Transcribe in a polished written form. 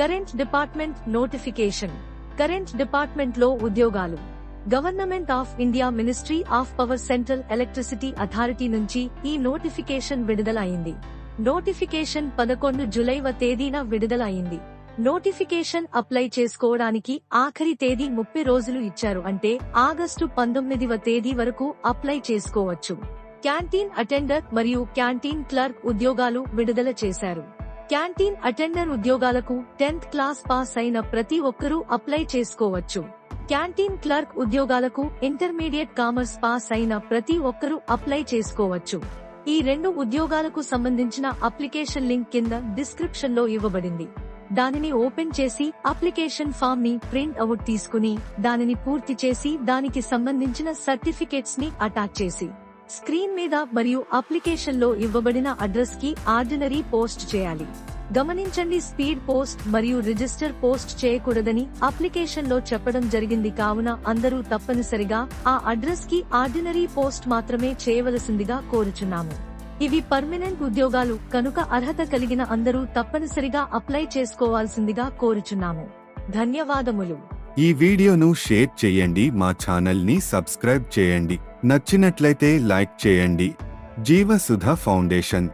Current department notification. Current department లో ఉద్యోగాలు. Government of India ministry of power central electricity authority నుంచి ఈ notification విడుదల అయింది. నోటిఫికేషన్ 11 జూలైవ తేదీన విడుదల అయింది. నోటిఫికేషన్ అప్లై చేసుకోవడానికి ఆఖరి తేదీ 30 రోజులు ఇచ్చారు. అంటే ఆగస్టు 19వ తేదీ వరకు అప్లై చేసుకోవచ్చు. క్యాంటీన్ అటెండర్ మరియు క్యాంటీన్ క్లర్క్ ఉద్యోగాలు విడుదల చేశారు. క్యాంటీన్ అటెండర్ ఉద్యోగాలకు 10th క్లాస్ పాస్ అయిన ప్రతి ఒక్కరూ అప్లై చేసుకోవచ్చు. క్యాంటీన్ క్లర్క్ ఉద్యోగాలకు ఇంటర్మీడియట్ కామర్స్ పాస్ అయిన ప్రతి ఒక్కరూ అప్లై చేసుకోవచ్చు. ఈ 2 ఉద్యోగాలకు సంబంధించిన అప్లికేషన్ లింక్ కింద డిస్క్రిప్షన్ లో ఇవ్వబడింది. దానిని ఓపెన్ చేసి అప్లికేషన్ ఫామ్ ని ప్రింట్ అవుట్ తీసుకుని దానిని పూర్తి చేసి దానికి సంబంధించిన సర్టిఫికేట్స్ ని అటాచ్ చేసి స్క్రీన్ మీద మరియు అప్లికేషన్ లో ఇవ్వబడిన అడ్రస్ కి ఆర్డినరీ పోస్ట్ చేయాలి. గమనించండి, స్పీడ్ పోస్ట్ మరియు రిజిస్టర్ పోస్ట్ చేయకూడదని అప్లికేషన్ లో చెప్పడం జరిగింది. కావున అందరూ తప్పనిసరిగా ఆ అడ్రస్ కి ఆర్డినరీ పోస్ట్ మాత్రమే చేయవలసిందిగా కోరుచున్నాము. ఇవి పర్మనెంట్ ఉద్యోగాలు కనుక అర్హత కలిగిన అందరూ తప్పనిసరిగా అప్లై చేసుకోవాల్సిందిగా కోరుచున్నాము. ధన్యవాదములు. ఈ వీడియోను షేర్ చేయండి, మా ఛానల్ ని సబ్స్క్రైబ్ చేయండి. నచ్చినట్లయితే లైక్ చేయండి. జీవసుధ ఫౌండేషన్.